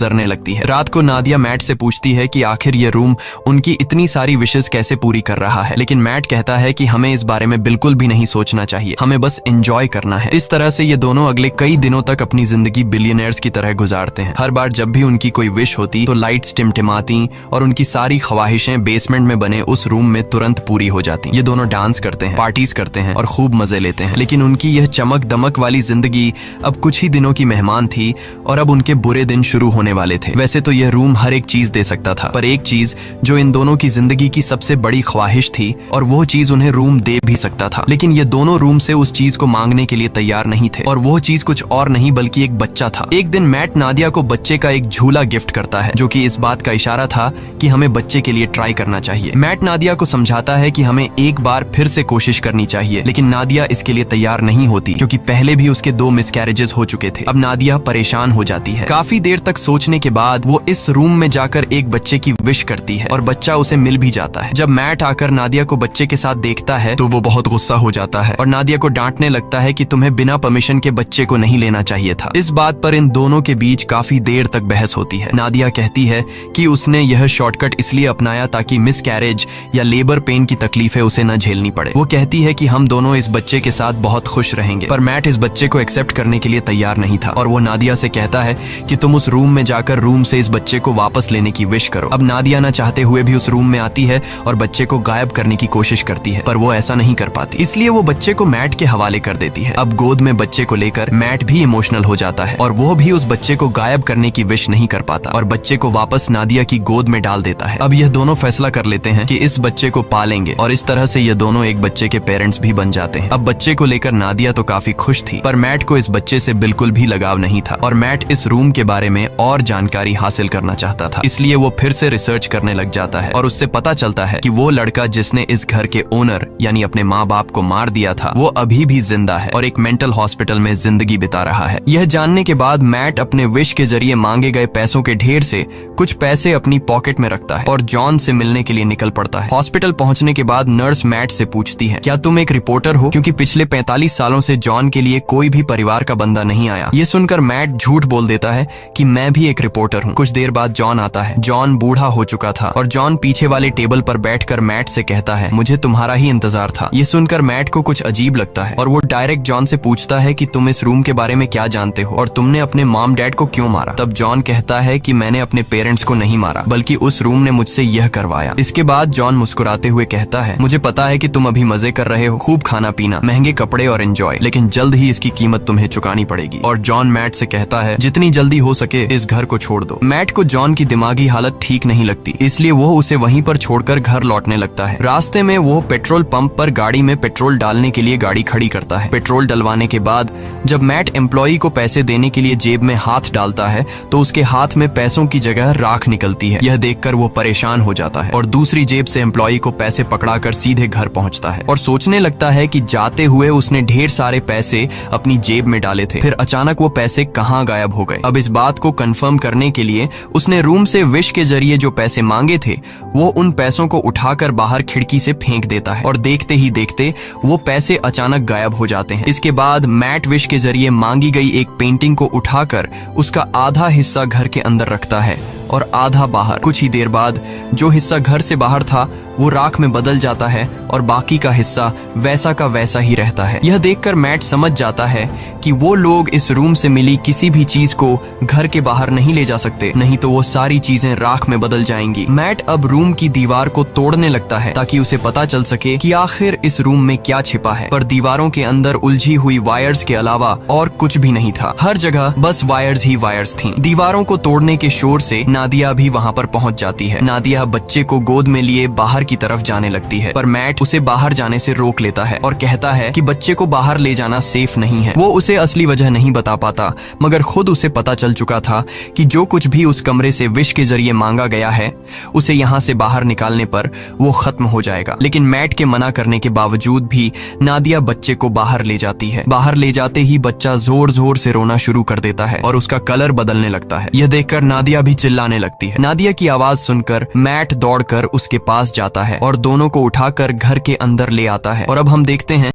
जरने लगती है। रात को नादिया मैट से पूछती है कि आखिर ये रूम उनकी इतनी सारी विशेष कैसे पूरी कर रहा है, लेकिन मैट कहता है कि हमें इस बारे में बिल्कुल भी नहीं सोचना चाहिए, हमें बस एंजॉय करना है। इस तरह से ये दोनों अगले कई दिनों तक अपनी जिंदगी बिलियनर्स की तरह गुजारते हैं। हर बार जब भी उनकी कोई विश होती तो लाइट्स टिमटिमाती और उनकी सारी ख्वाहिशें बेसमेंट में बने उस रूम में तुरंत पूरी हो जाती। ये दोनों डांस करते हैं, पार्टीज करते हैं और खूब मजे लेते हैं। लेकिन उनकी यह चमक दमक वाली जिंदगी अब कुछ ही दिनों की मेहमान थी और अब उनके बुरे दिन शुरू होने वाले थे। वैसे तो यह रूम हर एक चीज दे सकता था, पर एक चीज जो इन दोनों की जिंदगी की सबसे बड़ी ख्वाहिश थी और वो चीज उन्हें रूम दे भी सकता था, लेकिन ये दोनों रूम से उस चीज को मांगने के लिए तैयार नहीं थे। और वो चीज कुछ और नहीं बल्कि एक बच्चा था। एक दिन मैट नादिया को बच्चे का एक झूला गिफ्ट करता है, जो कि इस बात का इशारा था कि हमें बच्चे के लिए ट्राई करना चाहिए। मैट नादिया को समझाता है कि हमें एक बार फिर से कोशिश करनी चाहिए, लेकिन नादिया इसके लिए तैयार नहीं होती, क्योंकि पहले भी उसके 2 मिसकैरेजेस हो चुके थे। अब नादिया परेशान हो जाती है। काफी देर तक सोचने के बाद वो इस रूम में जाकर एक बच्चे की विश करती है और बच्चा उसे मिल भी जाता है। जब मैट आकर नादिया को बच्चे के साथ देखता है तो वो बहुत गुस्सा हो जाता है और नादिया को डांटने लगता है कि तुम्हें बिना परमिशन के बच्चे को नहीं लेना चाहिए था। इस बात पर इन दोनों के बीच काफी देर तक बहस होती है। नादिया कहती है कि उसने यह शॉर्टकट इसलिए अपनाया ताकि मिसकैरेज या लेबर पेन की तकलीफें उसे न झेलनी पड़े। वो कहती है कि हम दोनों इस बच्चे के साथ बहुत खुश रहेंगे, पर मैट इस बच्चे को एक्सेप्ट करने के लिए तैयार नहीं था और वो नादिया से कहता है कि तुम उस रूम में जाकर रूम से इस बच्चे को वापस लेने की विश करो। अब नादिया न चाहते हुए भी उस रूम में आती है और बच्चे को गायब करने की कोशिश करती है, पर वो ऐसा नहीं कर पाती, इसलिए वो बच्चे को मैट के हवाले कर देती है। अब गोद में बच्चे को लेकर मैट भी इमोशनल हो जाता है और वो भी उस बच्चे को गायब करने की विश नहीं कर पाता और बच्चे को वापस नादिया की गोद में डाल देता है। अब यह दोनों फैसला कर लेते हैं कि इस बच्चे को पालेंगे और इस तरह से ये दोनों एक बच्चे के पेरेंट्स भी बन जाते हैं। अब बच्चे को लेकर नादिया तो काफी खुश थी, पर मैट को इस बच्चे से बिल्कुल भी लगाव नहीं था और मैट इस रूम के बारे में और जानकारी हासिल करना चाहता था, इसलिए वो फिर से रिसर्च करने लग जाता है और उससे पता चलता है कि वो लड़का जिसने इस घर के ओनर यानी अपने माँ बाप को मार दिया था वो अभी भी जिंदा है और एक मेंटल हॉस्पिटल में जिंदगी बिता रहा है। यह जानने के बाद मैट अपने विश के जरिए मांगे गए पैसों के ढेर से कुछ पैसे अपनी पॉकेट में रखता है और जॉन से मिलने के लिए निकल पड़ता है। हॉस्पिटल पहुंचने के बाद नर्स मैट से पूछती है, क्या तुम एक रिपोर्टर हो, क्योंकि पिछले 45 सालों से जॉन के लिए कोई भी परिवार का बंदा नहीं आया। ये सुनकर मैट झूठ बोल देता है कि मैं भी एक रिपोर्टर हूँ। कुछ देर बाद जॉन आता है। जॉन बूढ़ा हो चुका था और जॉन पीछे वाले टेबल पर बैठकर मैट से कहता है, मुझे तुम्हारा ही इंतजार था। ये सुनकर मैट को कुछ अजीब लगता है और वो डायरेक्ट जॉन से पूछता है कि तुम इस रूम के बारे में क्या जानते हो और तुमने अपने मॉम डैड को क्यों मारा। तब जॉन कहता है कि मैंने अपने पेरेंट्स को नहीं मारा, बल्कि उस रूम ने मुझसे यह करवाया। इसके बाद जॉन मुस्कुराते हुए कहता है, मुझे पता है कि तुम अभी मजे कर रहे हो, खूब खाना पीना, महंगे कपड़े और एंजॉय, लेकिन जल्द ही इसकी कीमत तुम्हें चुकानी पड़ेगी। और जॉन मैट से कहता है, जितनी जल्दी हो सके इस घर को छोड़ दो। मैट को जॉन की दिमागी हालत ठीक नहीं लगती, इसलिए वो उसे वहीं पर छोड़कर घर लौटने लगता है। रास्ते में वो पेट्रोल पंप पर गाड़ी में पेट्रोल डालने के लिए गाड़ी खड़ी करता है। पेट्रोल डलवाने के बाद जब मैट एम्प्लॉई को पैसे देने के लिए जेब में हाथ डालता है तो उसके हाथ में पैसों की जगह राख निकलती है। यह देखकर वो परेशान हो जाता है और दूसरी जेब से एम्प्लॉई को पैसे पकड़ाकर सीधे घर पहुंचता है और सोचने लगता है कि जाते हुए उसने ढेर सारे पैसे अपनी जेब में डाले थे, फिर अचानक वो पैसे कहाँ गायब हो गए। अब इस बात को कंफर्म करने के लिए उसने रूम से विश के जरिए जो पैसे मांगे थे वो उन पैसों को उठाकर बाहर खिड़की से फेंक देता है और देखते ही देखते वो पैसे अचानक गायब हो जाते हैं। इसके बाद मैट विश के जरिए मांगी गई एक पेंटिंग को उठाकर उसका आधा हिस्सा घर के अंदर रखता है और आधा बाहर। कुछ ही देर बाद जो हिस्सा घर से बाहर था वो राख में बदल जाता है और बाकी का हिस्सा वैसा का वैसा ही रहता है। यह देखकर मैट समझ जाता है कि वो लोग इस रूम से मिली किसी भी चीज को घर के बाहर नहीं ले जा सकते, नहीं तो वो सारी चीजें राख में बदल जाएंगी। मैट अब रूम की दीवार को तोड़ने लगता है ताकि उसे पता चल सके कि आखिर इस रूम में क्या छिपा है, पर दीवारों के अंदर उलझी हुई वायर्स के अलावा और कुछ भी नहीं था। हर जगह बस वायर्स ही वायर्स थीं। दीवारों को तोड़ने के शोर से नादिया भी वहाँ पर पहुँच जाती है। नादिया बच्चे को गोद में लिए बाहर की तरफ जाने लगती है, पर मैट उसे बाहर जाने से रोक लेता है और कहता है कि बच्चे को बाहर ले जाना सेफ नहीं है। वो उसे असली वजह नहीं बता पाता, मगर खुद उसे पता चल चुका था कि जो कुछ भी उस कमरे से विश के जरिए मांगा गया है उसे यहाँ से बाहर निकालने पर वो खत्म हो जाएगा। लेकिन मैट के मना करने के बावजूद भी नादिया बच्चे को बाहर ले जाती है। बाहर ले जाते ही बच्चा जोर जोर से रोना शुरू कर देता है और उसका कलर बदलने लगता है। यह देखकर नादिया भी चिल्लाने लगती है। नादिया की आवाज सुनकर मैट दौड़कर उसके पास जाता है और दोनों को उठाकर घर के अंदर ले आता है। और अब हम देखते हैं